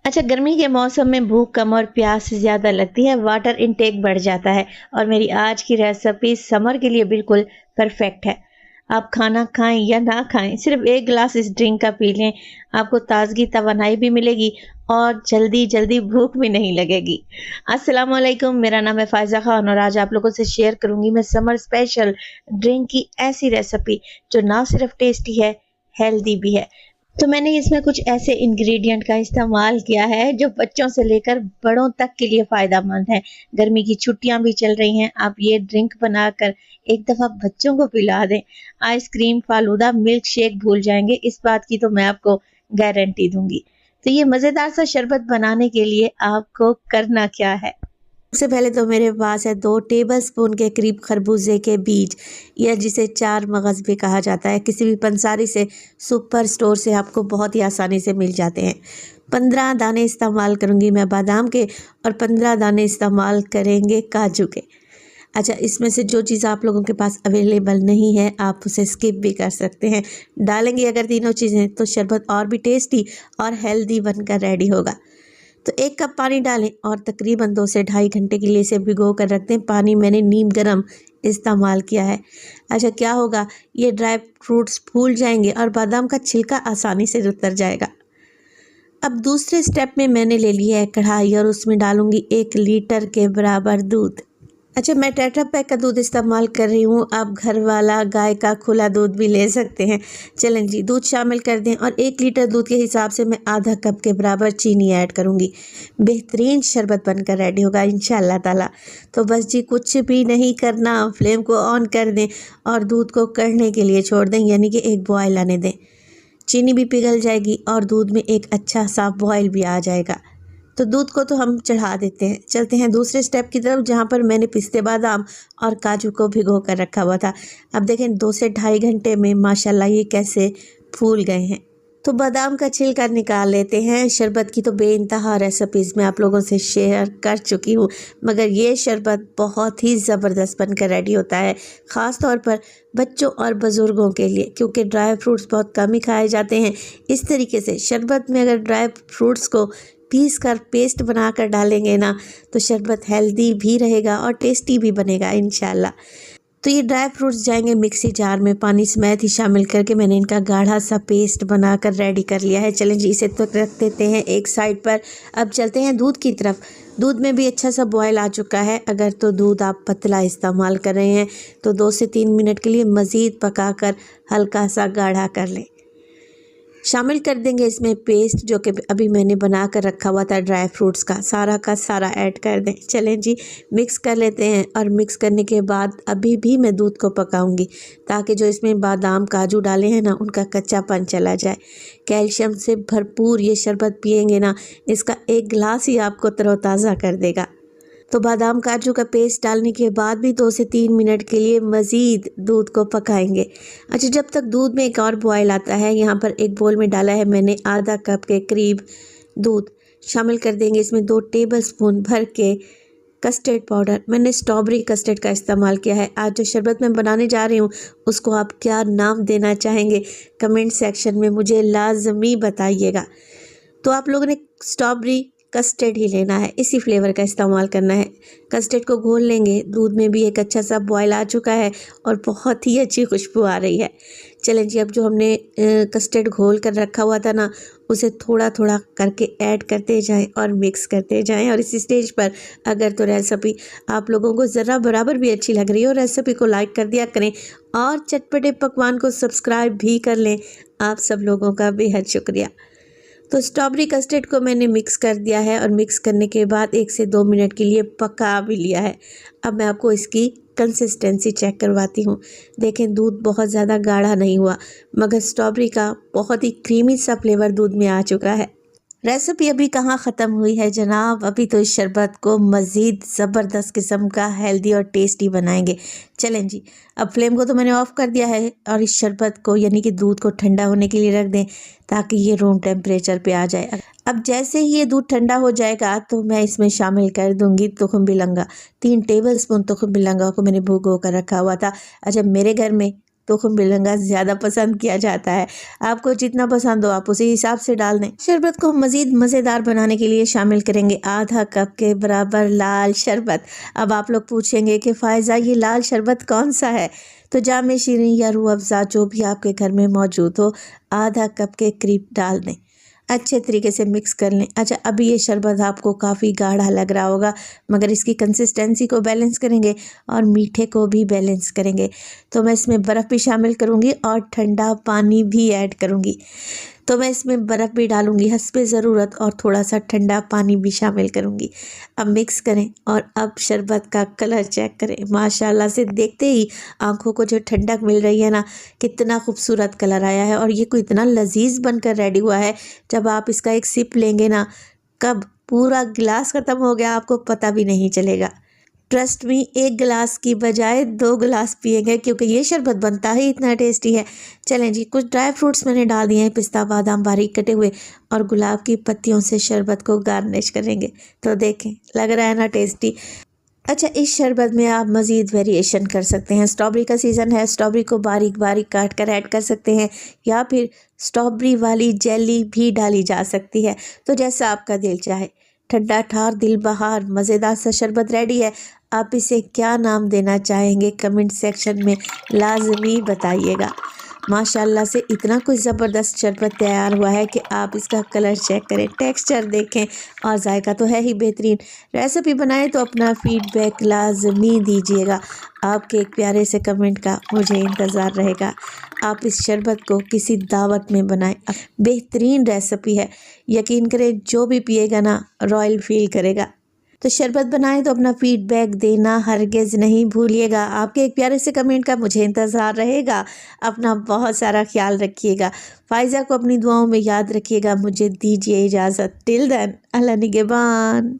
अच्छा, गर्मी के मौसम में भूख कम और प्यास ज़्यादा लगती है, वाटर इनटेक बढ़ जाता है और मेरी आज की रेसिपी समर के लिए बिल्कुल परफेक्ट है। आप खाना खाएँ या ना खाएँ, सिर्फ़ 1 ग्लास इस ड्रिंक का पी लें, आपको ताज़गी, तवानाई भी मिलेगी और जल्दी-जल्दी भूख भी नहीं लगेगी। अस्सलामु अलैकुम, मेरा नाम है फ़ायज़ा ख़ान और आज आप लोगों से शेयर करूँगी मैं समर स्पेशल ड्रिंक की ऐसी रेसिपी जो ना सिर्फ़ टेस्टी है, हेल्दी भी है। तो मैंने इसमें कुछ ऐसे इंग्रेडिएंट का इस्तेमाल किया है जो बच्चों से लेकर बड़ों तक के लिए फ़ायदेमंद है। गर्मी की छुट्टियाँ भी चल रही हैं, आप ये ड्रिंक बनाकर एक दफ़ा बच्चों को पिला दें। आइसक्रीम, फालूदा, मिल्क शेक भूल जाएँगे, इस बात की तो मैं आपको गारंटी दूँगी। तो ये मज़ेदार सा शरबत बनाने के लिए आपको करना क्या है? सबसे पहले तो मेरे पास है 2 टेबलस्पून के करीब खरबूजे के बीज, या जिसे चार मगज़ भी कहा जाता है। किसी भी पंसारी से, सुपर स्टोर से आपको बहुत ही आसानी से मिल जाते हैं। 15 दाने इस्तेमाल करूँगी मैं बादाम के और 15 दाने इस्तेमाल करेंगे काजू के। अच्छा, इसमें से जो चीज़ आप लोगों के पास अवेलेबल नहीं है आप उसे स्किप भी कर सकते हैं। डालेंगे अगर तीनों चीज़ें तो शरबत और भी टेस्टी और हेल्दी बनकर रेडी होगा। तो 1 कप पानी डालें और तकरीबन 2 से ढाई घंटे के लिए इसे भिगो कर रख दें। पानी मैंने नीम गर्म इस्तेमाल किया है। अच्छा, क्या होगा, ये ड्राई फ्रूट्स फूल जाएंगे और बादाम का छिलका आसानी से उतर जाएगा। अब दूसरे स्टेप में मैंने ले लिया है कढ़ाई और उसमें डालूंगी 1 लीटर के बराबर दूध। अच्छा, मैं टेट्रा पैक का दूध इस्तेमाल कर रही हूँ, आप घर वाला गाय का खुला दूध भी ले सकते हैं। चलें जी, दूध शामिल कर दें और 1 लीटर दूध के हिसाब से मैं आधा कप के बराबर चीनी ऐड करूँगी। बेहतरीन शरबत बनकर रेडी होगा इंशाअल्लाह ताला। तो बस जी, कुछ भी नहीं करना, फ्लेम को ऑन कर दें और दूध को कढ़ने के लिए छोड़ दें, यानी कि एक बॉयल आने दें। चीनी भी पिघल जाएगी और दूध में एक अच्छा सा बॉयल भी आ जाएगा। तो दूध को तो हम चढ़ा देते हैं। चलते हैं दूसरे स्टेप की तरफ, जहाँ पर मैंने पिस्ते, बादाम और काजू को भिगो कर रखा हुआ था। अब देखें 2 से ढाई घंटे में माशाल्लाह ये कैसे फूल गए हैं। तो बादाम का छिलका निकाल लेते हैं। शरबत की तो बेइंतहा रेसिपीज़ मैं आप लोगों से शेयर कर चुकी हूँ, मगर ये शरबत बहुत ही ज़बरदस्त बनकर रेडी होता है, ख़ास तौर पर बच्चों और बुज़ुर्गों के लिए, क्योंकि ड्राई फ्रूट्स बहुत कम ही खाए जाते हैं। इस तरीके से शरबत में अगर ड्राई फ्रूट्स को पीस कर पेस्ट बना कर डालेंगे ना, तो शरबत हेल्दी भी रहेगा और टेस्टी भी बनेगा इंशाल्लाह। तो ये ड्राई फ्रूट्स जाएंगे मिक्सी जार में, पानी समेत ही शामिल करके मैंने इनका गाढ़ा सा पेस्ट बनाकर रेडी कर लिया है। चलें जी, इसे तो रख देते हैं एक साइड पर। अब चलते हैं दूध की तरफ। दूध में भी अच्छा सा बॉयल आ चुका है। अगर तो दूध आप पतला इस्तेमाल कर रहे हैं तो 2 से 3 मिनट के लिए मज़ीद पकाकर हल्का सा गाढ़ा कर लें। शामिल कर देंगे इसमें पेस्ट जो कि अभी मैंने बना कर रखा हुआ था ड्राई फ्रूट्स का सारा ऐड कर दें। चलें जी, मिक्स कर लेते हैं और मिक्स करने के बाद अभी भी मैं दूध को पकाऊंगी, ताकि जो इसमें बादाम काजू डाले हैं ना, उनका कच्चापन चला जाए। कैल्शियम से भरपूर ये शरबत पिएंगे ना, इसका 1 गिलास ही आपको तरोताज़ा कर देगा। तो बादाम काजू का पेस्ट डालने के बाद भी 2 से 3 मिनट के लिए मज़ीद दूध को पकाएंगे। अच्छा, जब तक दूध में एक और बॉयल आता है, यहाँ पर एक बोल में डाला है मैंने आधा कप के करीब दूध। शामिल कर देंगे इसमें 2 टेबलस्पून भर के कस्टर्ड पाउडर। मैंने स्ट्रॉबेरी कस्टर्ड का इस्तेमाल किया है। आज जो शरबत मैं बनाने जा रही हूँ उसको आप क्या नाम देना चाहेंगे, कमेंट सेक्शन में मुझे लाजमी बताइएगा। तो आप लोगों ने स्ट्रॉबेरी कस्टर्ड ही लेना है, इसी फ्लेवर का इस्तेमाल करना है। कस्टर्ड को घोल लेंगे। दूध में भी एक अच्छा सा बॉयल आ चुका है और बहुत ही अच्छी खुशबू आ रही है। चलें जी, अब जो हमने कस्टर्ड घोल कर रखा हुआ था ना, उसे थोड़ा थोड़ा करके ऐड करते जाएं और मिक्स करते जाएं। और इस स्टेज पर अगर तो रेसिपी आप लोगों को ज़रा बराबर भी अच्छी लग रही हो, रेसिपी को लाइक कर दिया करें और चटपटे पकवान को सब्सक्राइब भी कर लें। आप सब लोगों का बेहद शुक्रिया। तो स्ट्रॉबेरी कस्टर्ड को मैंने मिक्स कर दिया है और मिक्स करने के बाद 1 से 2 मिनट के लिए पका भी लिया है। अब मैं आपको इसकी कंसिस्टेंसी चेक करवाती हूँ। देखें, दूध बहुत ज़्यादा गाढ़ा नहीं हुआ, मगर स्ट्रॉबेरी का बहुत ही क्रीमी सा फ्लेवर दूध में आ चुका है। रेसिपी अभी कहाँ ख़त्म हुई है जनाब, अभी तो इस शरबत को मज़ीद ज़बरदस्त किस्म का हेल्दी और टेस्टी बनाएंगे। चलें जी, अब फ्लेम को तो मैंने ऑफ़ कर दिया है और इस शरबत को यानी कि दूध को ठंडा होने के लिए रख दें, ताकि ये रूम टेम्परेचर पे आ जाए। अब जैसे ही ये दूध ठंडा हो जाएगा तो मैं इसमें शामिल कर दूंगी तुखम बिलंगा। 3 टेबलस्पून तुखम बिलंगा को मैंने भिगो कर रखा हुआ था। अच्छा, मेरे घर में तुखम बिलंगा ज़्यादा पसंद किया जाता है। आपको जितना पसंद हो आप उसी हिसाब से डाल दें। शरबत को मज़ीद मज़ेदार बनाने के लिए शामिल करेंगे आधा कप के बराबर लाल शरबत। अब आप लोग पूछेंगे कि फ़ायज़ा ये लाल शरबत कौन सा है? तो जामे शीरीं या रूह अफ़ज़ा जो भी आपके घर में मौजूद हो आधा कप के करीब डाल दें। अच्छे तरीके से मिक्स कर लें। अच्छा, अभी ये शरबत आपको काफ़ी गाढ़ा लग रहा होगा, मगर इसकी कंसिस्टेंसी को बैलेंस करेंगे और मीठे को भी बैलेंस करेंगे तो मैं इसमें बर्फ़ भी शामिल करूँगी और ठंडा पानी भी ऐड करूँगी। तो मैं इसमें बर्फ़ भी डालूँगी हस्बे ज़रूरत और थोड़ा सा ठंडा पानी भी शामिल करूँगी। अब मिक्स करें और अब शरबत का कलर चेक करें। माशाल्लाह से देखते ही आँखों को जो ठंडक मिल रही है ना, कितना खूबसूरत कलर आया है और ये कोई इतना लजीज बनकर रेडी हुआ है। जब आप इसका एक सिप लेंगे ना, कब पूरा गिलास ख़त्म हो गया आपको पता भी नहीं चलेगा। ट्रस्ट मी, एक गिलास की बजाय 2 गिलास पिएंगे क्योंकि ये शरबत बनता ही इतना टेस्टी है। चलें जी, कुछ ड्राई फ्रूट्स मैंने डाल दिए हैं, पिस्ता बादाम बारीक कटे हुए, और गुलाब की पत्तियों से शरबत को गार्निश करेंगे। तो देखें, लग रहा है ना टेस्टी। अच्छा, इस शरबत में आप मज़ीद वेरिएशन कर सकते हैं। स्ट्रॉबेरी का सीज़न है, स्ट्रॉबेरी को बारीक बारीक काट कर ऐड कर सकते हैं या फिर स्ट्रॉबेरी वाली जेली भी डाली जा सकती है, तो जैसा आपका दिल चाहे। ठंडा ठार दिल बहार मज़ेदार सा शरबत रेडी है। आप इसे क्या नाम देना चाहेंगे कमेंट सेक्शन में लाजमी बताइएगा। माशाल्लाह से इतना कोई ज़बरदस्त शरबत तैयार हुआ है कि आप इसका कलर चेक करें, टेक्सचर देखें और जायका तो है ही बेहतरीन। रेसिपी बनाएं तो अपना फीडबैक लाजमी दीजिएगा। आपके एक प्यारे से कमेंट का मुझे इंतज़ार रहेगा। आप इस शरबत को किसी दावत में बनाएं, बेहतरीन रेसिपी है। यकीन करें, जो भी पिएगा ना रॉयल फील करेगा। तो शरबत बनाएं तो अपना फीडबैक देना हरगिज़ नहीं भूलिएगा। आपके एक प्यारे से कमेंट का मुझे इंतज़ार रहेगा। अपना बहुत सारा ख्याल रखिएगा। फ़ायज़ा को अपनी दुआओं में याद रखिएगा। मुझे दीजिए इजाज़त। टिल देन, अल्लाह निगहबान।